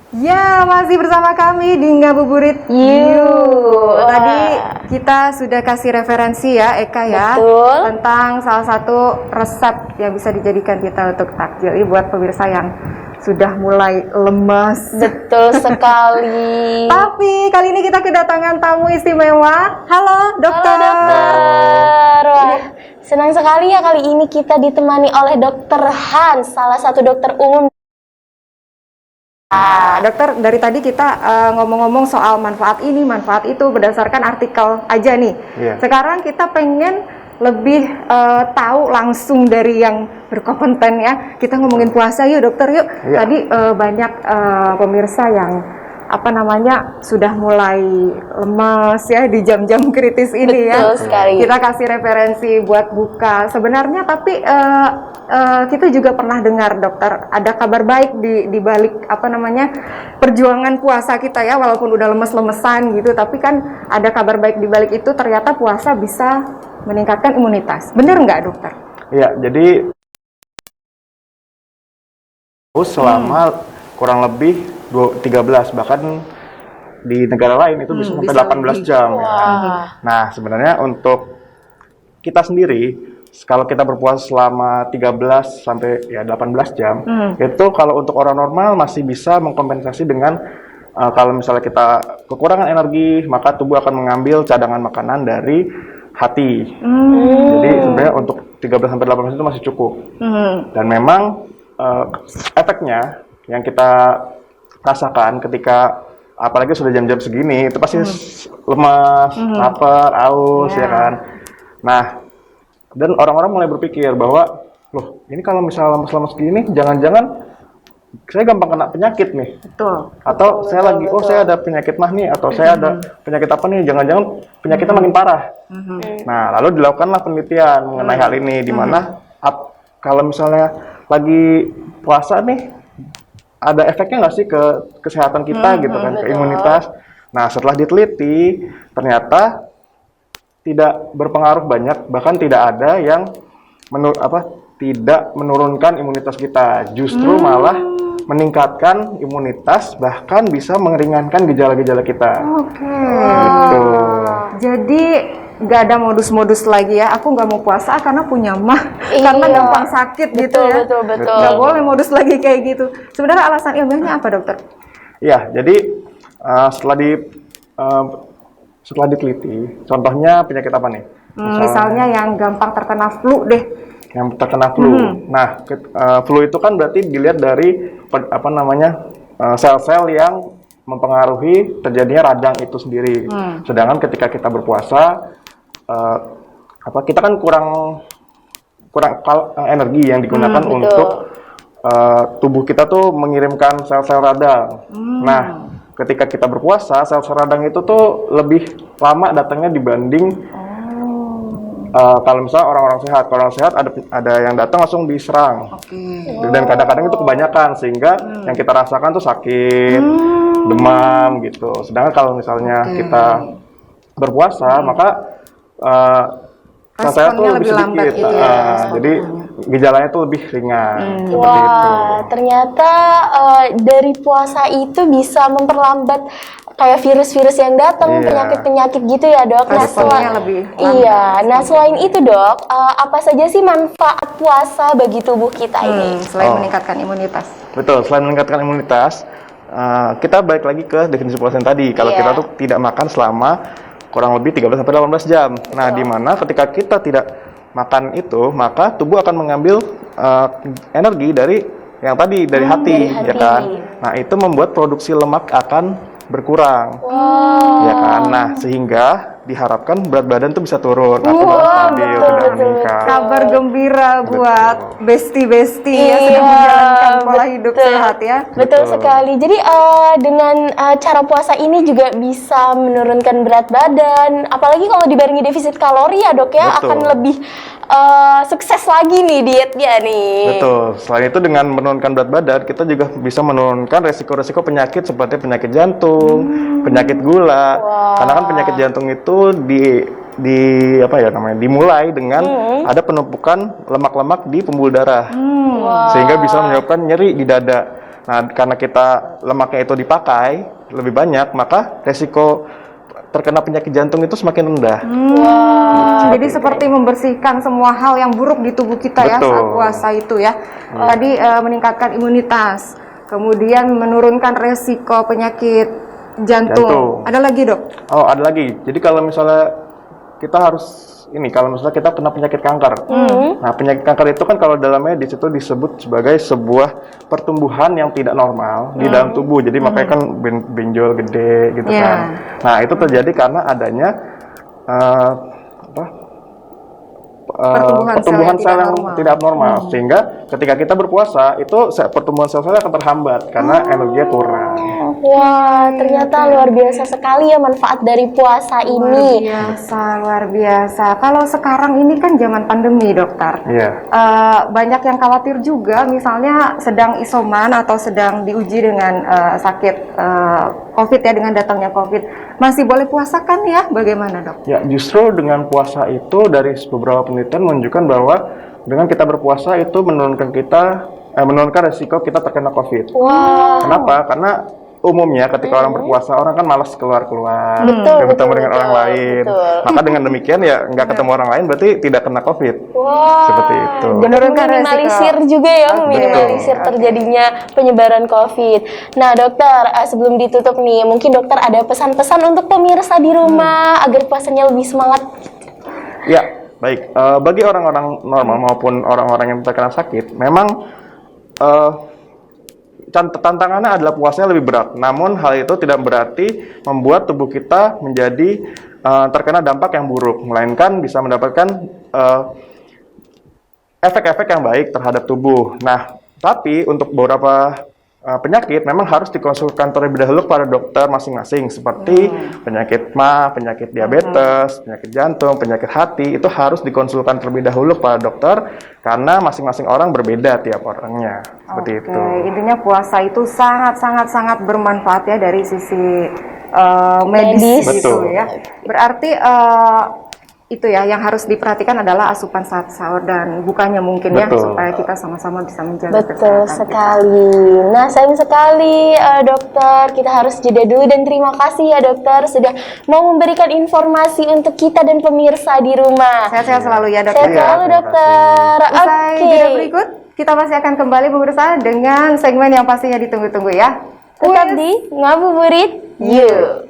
Ya, masih bersama kami di Ngabuburit Tadi kita sudah kasih referensi ya, Eka ya, Betul. tentang salah satu resep yang bisa dijadikan kita untuk takjil. Ini buat pemirsa yang sudah mulai lemas. Betul sekali. Tapi kali ini kita kedatangan tamu istimewa. Halo, dokter. Halo dokter. Wah, senang sekali ya kali ini kita ditemani oleh dokter Hans, salah satu dokter umum. Dokter, dari tadi kita ngomong-ngomong soal manfaat ini, manfaat itu berdasarkan artikel aja nih. Iya. Sekarang kita pengen lebih tahu langsung dari yang berkompeten ya. Kita ngomongin puasa yuk dokter yuk. Iya. Tadi banyak pemirsa yang sudah mulai lemas ya di jam-jam kritis ini ya. Betul sekali. Kita kasih referensi buat buka. Sebenarnya tapi kita juga pernah dengar dokter ada kabar baik di balik perjuangan puasa kita ya, walaupun udah lemes-lemesan gitu, tapi kan ada kabar baik di balik itu, ternyata puasa bisa meningkatkan imunitas. Bener nggak dokter? Iya, jadi selama kurang lebih 13, bahkan di negara lain itu bisa sampai bisa 18 lebih. jam. Ya kan? Wah. Nah, sebenarnya untuk kita sendiri, kalau kita berpuasa selama 13 sampai 18 jam, itu kalau untuk orang normal masih bisa mengkompensasi dengan kalau misalnya kita kekurangan energi, maka tubuh akan mengambil cadangan makanan dari hati. Jadi sebenarnya untuk 13 sampai 18 itu masih cukup. Dan memang efeknya yang kita rasakan ketika apalagi sudah jam-jam segini itu pasti lemas, lapar, aus ya kan. Nah, dan orang-orang mulai berpikir bahwa loh, ini kalau misalnya lemas-lemas gini jangan-jangan saya gampang kena penyakit nih. Betul. Atau saya lagi saya ada penyakit mah nih, atau saya ada penyakit apa nih, jangan-jangan penyakitnya makin parah. Nah, lalu dilakukanlah penelitian mengenai hal ini di mana kalau misalnya lagi puasa nih ada efeknya nggak sih ke kesehatan kita gitu kan, ke imunitas. Nah, setelah diteliti ternyata tidak berpengaruh banyak, bahkan tidak ada yang tidak menurunkan imunitas kita, justru malah meningkatkan imunitas, bahkan bisa meringankan gejala-gejala kita. Oke. Gitu. Jadi nggak ada modus-modus lagi ya. Aku nggak mau puasa karena punya mah, Iya. karena gampang sakit gitu ya. Betul. Nggak boleh modus lagi kayak gitu. Sebenarnya alasan ilmiahnya apa dokter? Ya, jadi setelah diteliti, contohnya penyakit apa nih? Misalnya yang gampang terkena flu deh. Yang terkena flu. Nah, flu itu kan berarti dilihat dari sel-sel yang mempengaruhi terjadinya radang itu sendiri. Sedangkan ketika kita berpuasa, kita kan kurang energi yang digunakan untuk tubuh kita tuh mengirimkan sel-sel radang. Nah, ketika kita berpuasa, sel-sel radang itu tuh lebih lama datangnya dibanding kalau misalnya orang-orang sehat. Kalau orang sehat ada yang datang langsung diserang. Dan kadang-kadang itu kebanyakan sehingga yang kita rasakan tuh sakit, demam gitu. Sedangkan kalau misalnya kita berpuasa, maka saya tuh lebih sedikit, gitu ya, jadi gejalanya tuh lebih ringan. Seperti itu. Wah, ternyata dari puasa itu bisa memperlambat kayak virus-virus yang datang, Iya. penyakit-penyakit gitu ya dok. Responnya lebih lambat. Iya. Nah selain itu dok, apa saja sih manfaat puasa bagi tubuh kita ini? Selain meningkatkan imunitas. Betul, selain meningkatkan imunitas, kita balik lagi ke definisi puasa yang tadi. Kalau kita tuh tidak makan selama kurang lebih 13 sampai 18 jam. Nah, di mana ketika kita tidak makan itu, maka tubuh akan mengambil energi dari yang tadi dari hati, ya kan. Nah, itu membuat produksi lemak akan berkurang. Ya kan. Nah, sehingga diharapkan berat badan tuh bisa turun atau stabil, tidak meningkat. Kabar gembira buat besti-besti ya, sedang menjalankan pola hidup sehat ya. Betul sekali. Jadi dengan cara puasa ini juga bisa menurunkan berat badan. Apalagi kalau dibarengi defisit kalori ya dok ya, Betul. akan lebih sukses lagi nih dietnya nih. Betul. Selain itu dengan menurunkan berat badan, kita juga bisa menurunkan resiko-resiko penyakit seperti penyakit jantung, penyakit gula. Karena kan penyakit jantung itu dimulai dengan ada penumpukan lemak-lemak di pembuluh darah. Sehingga bisa menyebabkan nyeri di dada. Nah, karena kita lemaknya itu dipakai lebih banyak, maka resiko terkena penyakit jantung itu semakin rendah. Jadi seperti membersihkan semua hal yang buruk di tubuh kita ya Betul. saat puasa itu ya. Tadi meningkatkan imunitas, kemudian menurunkan resiko penyakit jantung. Ada lagi dok? Oh, ada lagi. Jadi kalau misalnya kita harus kalau misalnya kita kena penyakit kanker. Nah, penyakit kanker itu kan kalau dalam medis itu disebut sebagai sebuah pertumbuhan yang tidak normal di dalam tubuh. Jadi makanya kan benjol gede gitu kan. Nah, itu terjadi karena adanya pertumbuhan sel yang tidak abnormal. Sehingga ketika kita berpuasa itu pertumbuhan sel-selnya akan terhambat karena energinya kurang. Wah, ternyata luar biasa sekali ya manfaat dari puasa ini. Luar biasa. Kalau sekarang ini kan zaman pandemi, dokter. Iya. Banyak yang khawatir juga, misalnya sedang isoman atau sedang diuji dengan sakit COVID ya, dengan datangnya COVID. Masih boleh puasa kan ya? Bagaimana dok? Ya, justru dengan puasa itu dari beberapa penelitian menunjukkan bahwa dengan kita berpuasa itu menurunkan resiko kita terkena COVID. Wow. Kenapa? Karena umumnya ketika orang berpuasa, orang kan malas keluar-keluar, bertemu dengan orang lain. Maka dengan demikian ya nggak ketemu orang lain berarti tidak kena COVID. Wow. Seperti itu. Menurunkan minimalisir juga ya, minimalisir terjadinya penyebaran COVID. Nah dokter, sebelum ditutup nih, mungkin dokter ada pesan-pesan untuk pemirsa di rumah agar puasanya lebih semangat. Ya, baik. Bagi orang-orang normal maupun orang-orang yang terkena sakit, memang tantangannya adalah puasanya lebih berat. Namun hal itu tidak berarti membuat tubuh kita menjadi terkena dampak yang buruk, melainkan bisa mendapatkan efek-efek yang baik terhadap tubuh. Nah, tapi untuk beberapa penyakit memang harus dikonsultasikan terlebih dahulu pada dokter masing-masing, seperti penyakit MA, penyakit diabetes, penyakit jantung, penyakit hati, itu harus dikonsultasikan terlebih dahulu pada dokter karena masing-masing orang berbeda tiap orangnya. Seperti itu. Intinya puasa itu sangat bermanfaat ya dari sisi medis gitu ya. Berarti itu ya yang harus diperhatikan adalah asupan saat sahur dan bukanya mungkin ya, supaya kita sama-sama bisa menjaga Betul kesehatan sekali. Nah, sayang sekali dokter, kita harus jeda dulu dan terima kasih ya dokter sudah mau memberikan informasi untuk kita dan pemirsa di rumah. Sehat-sehat selalu ya dokter. Sehat selalu dokter. Usai jeda berikut, kita masih akan kembali pemirsa dengan segmen yang pastinya ditunggu-tunggu ya. Tetap di Ngabuburit Yuk.